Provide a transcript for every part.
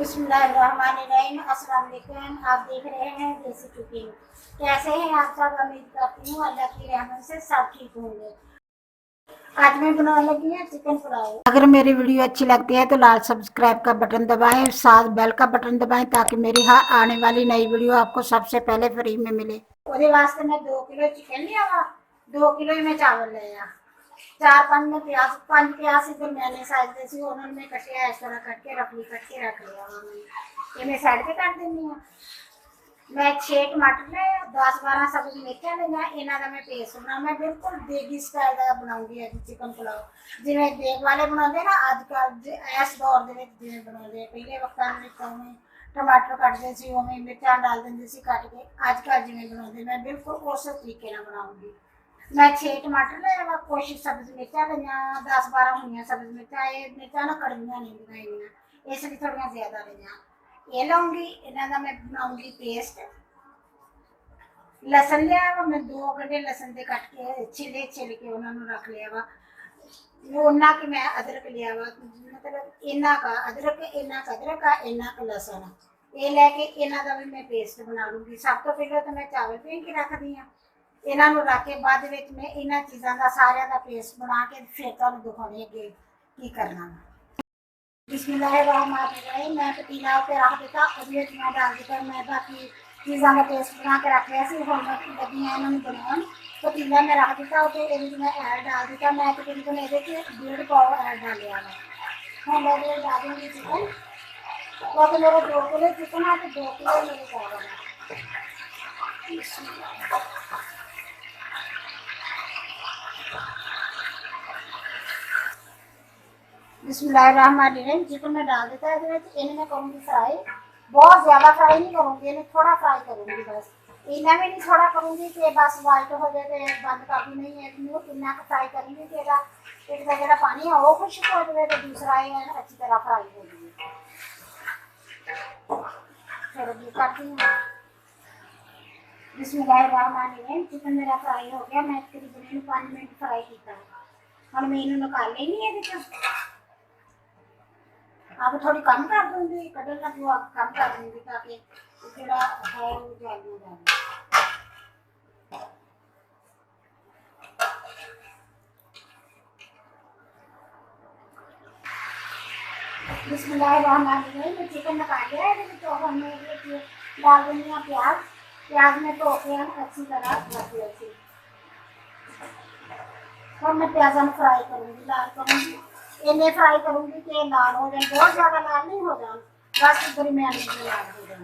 बिस्मिल्लाहिर्रहमानिर्रहीम। अस्सलाम वालेकुम। आप देख रहे हैं देसी कुकिंग। कैसे हैं आप सब? उम्मीद करती हूँ अल्लाह की रहमत से सब ठीक होंगे। आज मैं बनाने लगी है चिकन पुलाव। अगर मेरी वीडियो अच्छी लगती है तो लाल सब्सक्राइब का बटन दबाएं, साथ बेल का बटन दबाएं ताकि मेरी आने वाली नई वीडियो आपको सबसे पहले फ्री में मिले। ਉਹਦੇ वास्ते मैं 2 किलो चिकन लिया वा, 2 किलो ही मैं चावल लिया, 4-5 में प्याज, 5 प्याज इधर मैंने साइज देसी उन्होंने मैं कटिया इस तरह कट के रख लिया ये मैं साइड पे कर देनी हूँ। मैं 6 टमाटर ले, 10-12 सब्ज मिर्चा लेना, इन्हों का मैं पेस्ट बना। मैं बिल्कुल देगी स्टाइल का बनाऊंगी अज चिकन पुलाव जिमें देग वाले बनाते ना अजकल इस दौर के जिमें बनाते पहले वक्तों में टमाटर कटते सी उवें मिर्चा डाल देंगे सी कट के, अजकल जिमें बनाते मैं बिल्कुल उस तरीके बनाऊंगी। मैं 6 टमाटर ले वा, कुछ सब्ज मिर्चा लिया, 10-12 होंगे सब्ज मिर्चा। ये मिर्चा ना कड़वियाँ नहीं बनाई, इसलिए थोड़ा ज्यादा लिया। ये लाऊंगी, इन्हों का मैं बनाऊंगी पेस्ट। लसन लिया वा, मैं 2 गड्ढे लसन के कट के छिल के उन्होंने रख लिया वा। उन्ना कि मैं अदरक लिया वा, मतलब इन्ना का अदरक, इन्ना का अदरक, इन्ना का लसन। ये लैके इन्हों का भी मैं पेस्ट बना लूँगी। सब तो पहले तो मैं चावल भे के रख दी हाँ, इन्हों रख के बाद मैं इन्होंने चीज़ों का सारे का पेस्ट बना के फिर तुहानूं दिखाउणी अगे की करना। बिस्मिल्लाहिर्रहमानिर्रहीम। मैं पतीला पे रख दिता, मैं डाल दिता, मैं बाकी चीज़ों का पेस्ट बना के रख लिया सी। हुण मैं लगी हाँ इन्होंने बनाउण। पतीला मैं रख दिता, मैं ऐड डाल दिता। मैं तकरीबन ये 1.5 पाव ऐड डालिया वा। हुण मैं डाल दूँगी चिकन, क्योंकि मेरे 2 किलो चिकन है तो 2 किलो मेरे चावल है। बिस्मिल्लाहिर्रहमानिर्रहीम। चिकन में डाल देता है, इन्हें मैं करूँगी फ्राई। बहुत ज़्यादा फ्राई नहीं करूँगी, इन्हें थोड़ा फ्राई करूँगी बस। इन्हें भी नहीं थोड़ा करूँगी कि बस वाइट हो जाए तो बंद कर दी, नहीं है इन्ना फ्राई करूँगी कि एक का जो पानी है वो खुश्क हो जाए तो दूसरा ये अच्छी तरह फ्राई हो जाए। फिर ये करती हूँ। बिस्मिल्लाहिर्रहमानिर्रहीम। चिकन मेरा फ्राई हो गया, मैं तकरीबन 5 मिनट फ्राई किया। हम मैं इन्होंने निकाल लेनी है, अब थोड़ी कम कर दूँगी, कटल ना वो कम कर दूँगी ताकि जो है वो जल ना जाए। बिस्मिल्लाहिर्रहमानिर्रहीम। मैं चिकन निकाल लिया है, तो हमने डाल देनी है प्याज। प्याज में धो के हम अच्छी तरह रख लिया। और मैं प्याजा में फ्राई करूँगी, लाल करूँगी, इन्हें फ्राई करूँगी कि लाल हो जाए, बहुत ज़्यादा लाल नहीं हो जाए, बस दरमियानी में लाल हो जाए।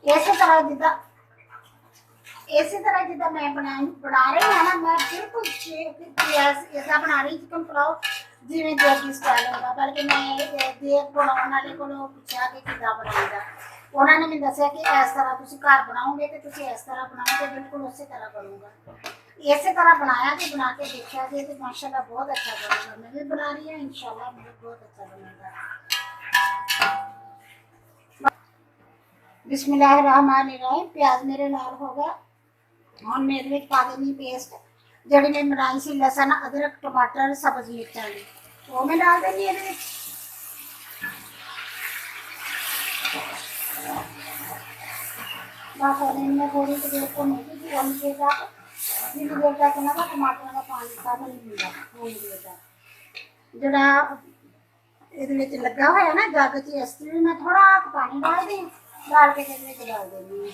इसी तरह जिदा मैं बना रही है ना, मैं बिल्कुल ऐसा बना रही चिकन पुलाव जिमें देगी स्टाइल होगा। बल्कि मैं देग बनाने वाले को पूछा कि किदा बनाएगा, उन्होंने मैंने दसिया कि इस तरह तुम घर बनाओगे तो इस तरह बनाओगे, बिल्कुल उसी तरह बनूंगा। इसी तरह बनाया कि बना के देखा कि तो माशाल्लाह बहुत अच्छा बनेगा। मैं भी बना रही हूँ, इंशाल्लाह मुझे बहुत अच्छा बनेगा। बिस्मिल्लाहिर्रहमानिर्रहीम। प्याज मेरे लाल हो गया, हम मेरे पा देनी पेस्ट जड़ी मैं बनाई सी, लसन, अदरक, टमाटर, सब्ज मिर्चा ने वो मैं डाल देनी है। बस मैं थोड़ी सी देर को जितनी देर तक ना टमाटर का पानी का नहीं पीता, जरा ये लगा हुआ ना जग च, इस भी मैं थोड़ा पानी डाल दी, डाल के डाल देनी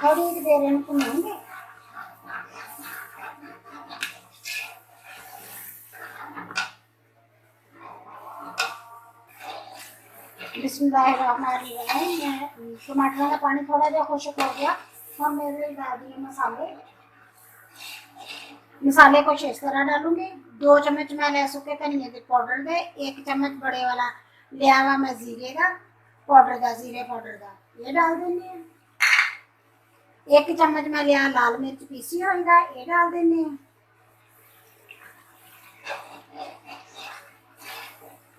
थोड़ी देर इन भुनेंगे। बिस्मिल्लाहिर्रहमानिर्रहीम। टमाटर का पानी थोड़ा जहा खुश्क हो गया, हम मेरे डाल दिए मसाले। मसाले कुछ इस तरह डालूंगी। 2 चम्मच मैंने सूखे धनिया के पाउडर दे, 1 चम्मच बड़े वाला लिया हुआ मैं जीरे का पाउडर का, जीरे पाउडर का ये डाल देंगे। 1 चम्मच मैं लिया लाल मिर्च पीसी हुई का, ये डाल देंगे।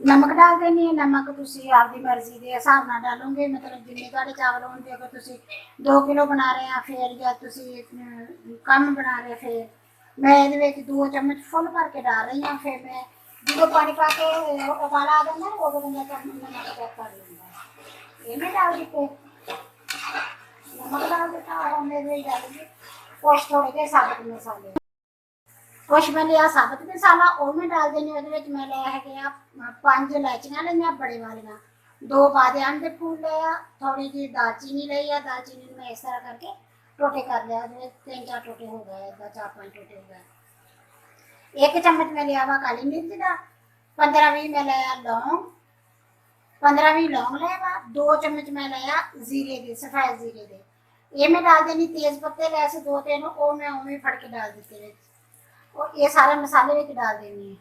नमक डाल देनी है, नमक तुम आपकी मर्जी के हिसाब न डालोगे, मतलब जिन्ने तुहाडे चावल होंगे। अगर तुम 2 किलो बना रहे हैं फिर, या तुम कम बना रहे फिर मैं ये 2 चम्मच फुल करके डाल रही हूँ। फिर मैं जो पानी पा के उबाला आ जाता है वो मैं नमक चेक कर लूँगा। ये मैं डाल देते नमक डाल देता और मेरे डालूंगी कुछ थोड़े के साबुत मसाले कुछ मैं लिया साबुत मसाला और मैं डाल देनी मैं लिया है कि आप 5 इलायचियाँ लिया बड़े वालियाँ 2 बादाम के फूल लिया थोड़ी जी दालचीनी ली है दालचीनी में इस तरह करके टोटे कर लिया 3-4 टोटे हो गए 4-5 टोटे हो गए। 1 चम्मच में लिया वा काली मिर्च का 15-20 में लिया लौंग 15-20 लौंग लिया वा 2 चम्मच में लिया जीरे के सफेद जीरे के ये मैं डाल देनी तेज पत्ते लिया से 2-3 और मैं उमें फड़ के डाल देते और ये सारे मसाले में डाल देनी है।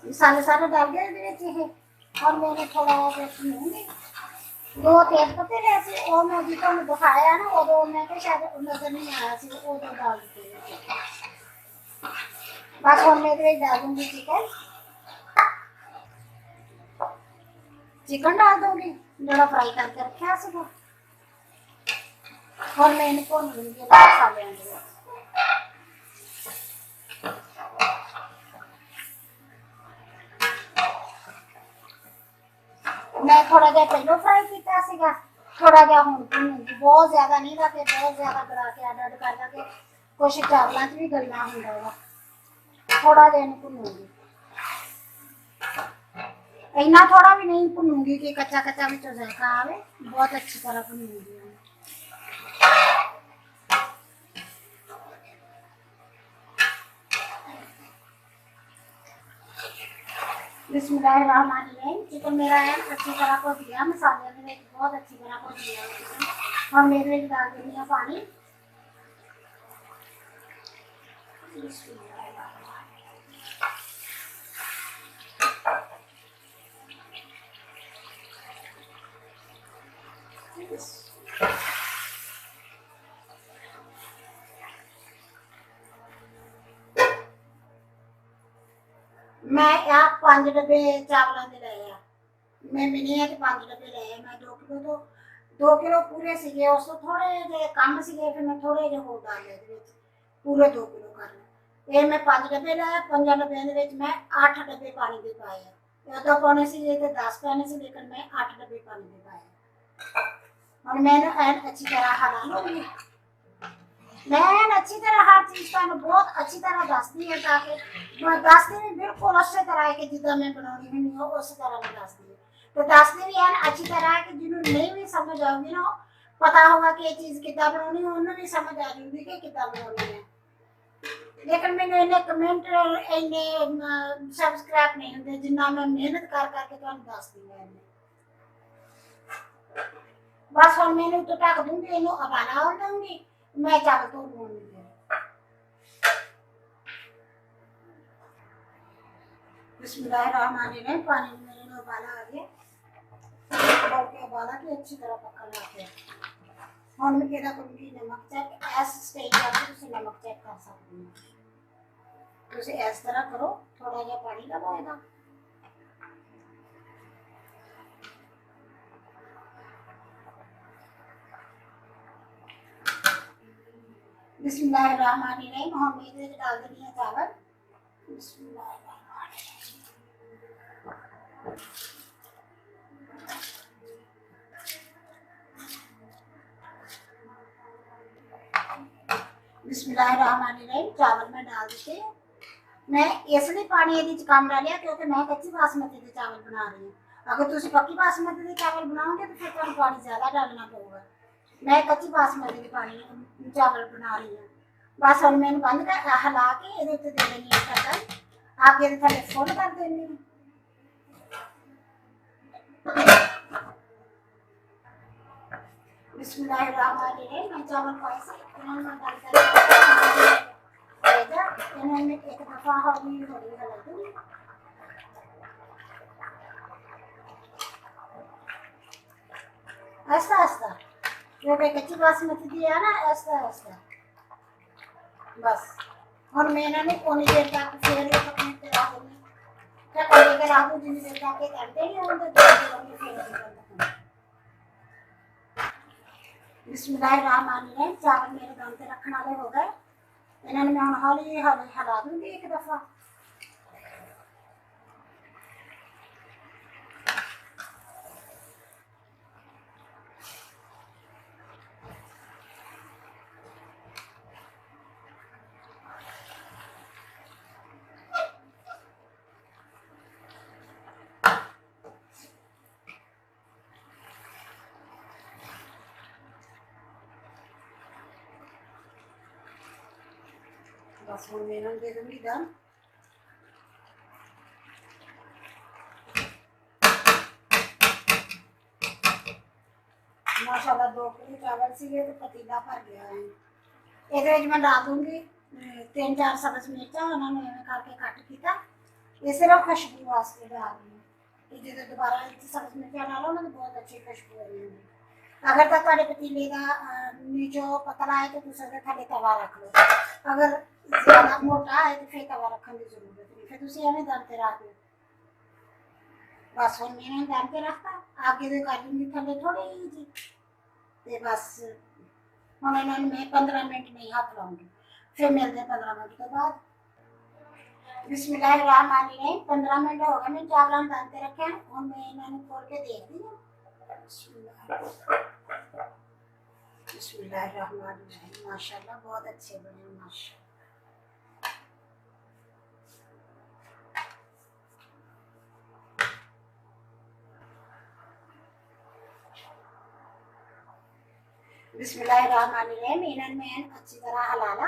मसाले सारे डाल गए और मैंने थोड़ा लूँगी 2 तेज पत्ते ले और मैं जितना मैं दिखाया ना वो मैं तो शायद नजर नहीं आया सी वो तो डाल देते बस और मैं डाल दूँगी चिकन डाल दूँगी थोड़ा फ्राई करके रखा सीगा और मैं इनको भूनूंगी मसाले मैं थोड़ा जहा पहले फ्राई किया सीगा थोड़ा जहा हुण भूनूंगी बहुत ज्यादा नहीं रखे बहुत ज्यादा बना के अड कर करके कुछ चावलों च भी गलना होंगे थोड़ा जहा इन्हें भूनूंगी इन्ना थोड़ा भी नहीं भूनूंगी कि कच्चा कच्चा विचों जायका आवे बहुत अच्छी तरह भूनूंगी। बिस्मिल्लाहिर्रहमानिर्रहीम चिकन मेरा है अच्छी तरह को दिया मसाले में बहुत अच्छी तरह को दिया और मेरे में डाल देनी है पानी मैं आप 5 डब्बे चावलों के लाए मैं मिनी है 5 डब्बे लाए मैं 2 किलो तो 2 किलो पूरे सीगे उस तो थोड़े जे कम सीगे फिर मैं थोड़े जे हो डाल ले पूरे 2 किलो कर ये मैं 5 डब्बे लाए 5 डब्बे मैं 8 डब्बे पानी दे पाए तो पाने से ये 10 पाने से लेकर मैं 8 डब्बे पानी दे पाए और मैंने अच्छी तरह हला लूँगी मैं अच्छी तरह हर चीज का बहुत अच्छी तरह दसती है ताकि दसती भी बिल्कुल उस तरह है कि जिदा मैं बनानी हुई हो उस तरह मैं दसती है तो दसती भी है अच्छी तरह है कि जिन्होंने नहीं भी समझ आऊगी ना पता होगा कि ये चीज किदा बनानी है उन्हें भी समझ आ जाऊगी कि किदा बनानी है लेकिन मैंने इन्हें कमेंट इन्हें सब्सक्राइब नहीं होंगे जिन्ना मैं मेहनत कर करके तुहानू दसदी है बस हम मैंने तो ढक दूंगी इन्हू उबाला हो दूंगी मैं चावल तो भूनूंगी बिस्मिल्लाहिर्रहमानिर्रहीम पानी में मेरे उबाला आ गया बल्कि उबाला की अच्छी तरह पकना है हम मैं केदा करूंगी नमक चेक इस स्टेज पर तुम नमक चेक कर सकते हो तुम इस तरह करो थोड़ा जहा पानी लगाओ इहदा बिस्मिल्लाहिर्रहमानिर्रहीम हम इहदे च डाल देनी है चावल बिस्मिल्लाहिर्रहमानिर्रहीम चावल में डाल देते मैं इसलिए पानी ये कम डालिया क्योंकि मैं कच्ची बासमती के चावल बना रही हूँ अगर तुम पक्की बासमती के चावल बनाओगे तो फिर तुम पानी ज्यादा डालना पड़ेगा मैं कच्ची बासमती के पानी चावल बना रही हूँ बस हम मैंने बंद कर हिला के ये दे देनी है ढक्कन आप ये थले फुल कर देनी है बिस्मिल्लाहिर्रहमानिर्रहीम मैं चावल पाए इन्होंने डाल इन्होंने एक दफा हौली हौली हला दूंगी ऐसा ऐसा क्योंकि कच्ची बासमती दी है ना ऐसा ऐसा बस और मैं इन्होंने उन्नी देर तक फिर पकने के रख दूंगी ढक्कन के रख दूँ जितनी देर तक करते नहीं होंगे बिस्मिल्लाहिर्रहमानिर्रहीम। चावल मेरे दम पे रखने वाले हो गए। इन्होंने मैं हौली हौली हिला दूंगी एक दफ़ा। बस हम मैं इन्होंने दे दूंगी दम। माशाल्लाह 2 किलो चावल सी तो पतीला भर गया है। ये मैं डाल दूंगी 3-4 सब्ज मिर्चा, उन्होंने इवें करके कट किया। ये सिर्फ खुशबू वास्ते डाल रही हूँ। जो दोबारा सब्ज मिर्चा डालो ना तो बहुत अच्छी खुशबू आ रही है। अगर तो तुहाडे पतीले का नीचों पतला है तो तुसीं उहदे थल्ले तवा रख लो। अगर ज़्यादा मोटा है तो फिर तवा रखने की जरूरत नहीं, फिर तुसीं एवें दम ते रख दो। बस हुण मैंने दम पे रखता, आगे तो कर दूंगी थल्ले थोड़ी जी। ते बस हुण इन्होंने मैं 15 मिनट नहीं हाथ लाऊंगी, फिर मिलते हैं 15 मिनट के बाद। बिस्मिल्लाहिर्रहमानिर्रहीम। 15 मिनट हो गए मैं चावल दम पे रखे हैं। हुण मैं इन्होंने खोल के देखती हूँ। बिस्मिल्लाहिर्रहमानिर्रहीम। माशाल्लाह बहुत अच्छे बने माशाल्लाह। बिस्मिल्लाहिर्रहमानिर्रहीम। इन्होंने मैं अच्छी तरह हलाना।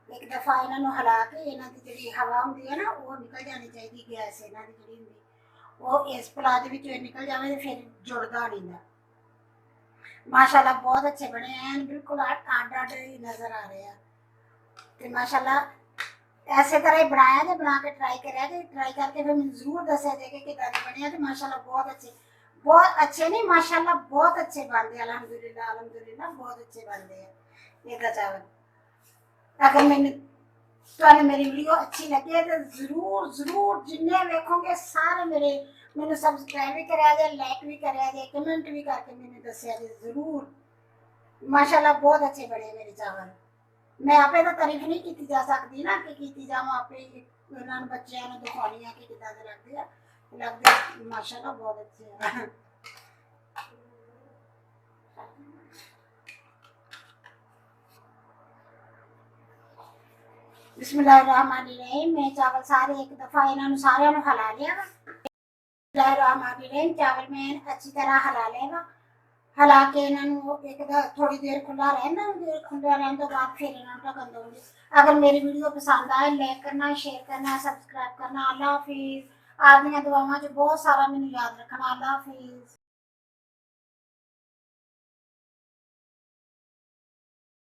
एक दफ़ा इन्होंने हला के इन्हों की जी हवा होंगी है ना वो निकल जानी चाहिए। गैस इन्हों की जी होंगी वो इस पला निकल जाए तो फिर जुड़ता नहीं। माशाल्लाह बहुत अच्छे बने हैं, बिल्कुल आड आड नज़र आ रहे हैं। तो माशाल्लाह ऐसे तरह ही बनाया जे, बना के ट्राई करें जे, ट्राई करके फिर मैं जरूर दसिया जे कि कितना बने। तो माशाल्लाह बहुत अच्छे नहीं माशाल्लाह बहुत अच्छे बनते। अल्हम्दुलिल्लाह अल्हम्दुलिल्लाह बहुत अच्छे बनते हैं ये चावल। अगर मैंने तो मेरी वीडियो अच्छी लगी है तो जरूर जरूर जिन्हें वेखोगे सारे मेरे मैंने सब्सक्राइब भी करा जे, लाइक भी करा जे, कमेंट भी करके मैंने दसिया जे जरूर। माशाल्लाह बहुत अच्छे बने मेरे चावल। मैं आपे तो तारीफ नहीं की जा सकती ना कि की जावां आपे इन्होंने बच्चों ने दिखानी है कि कितना लगते हैं। लगते माशाल्लाह बहुत अच्छे हैं। बिस्मिल्लाहिर्रहमानिर्रहीम। मैं चावल सारे एक दफ़ा इन्होंने सारे हला लिया वा। बिस्मिल्लाहिर्रहमानिर्रहीम। चावल मैं अच्छी तरह हला लिया वा। हला के इन्होंने एक थोड़ी देर खुला रहना, खुला रहने तो बाद फिर इन्होंने ढकन दूंगी। अगर मेरी वीडियो पसंद आए लाइक करना, शेयर करना, सब्सक्राइब करना। अल्लाह हाफिज़। आपकी दुआवां च बहुत सारा मैंने याद रखना। अल्लाह हाफिज़।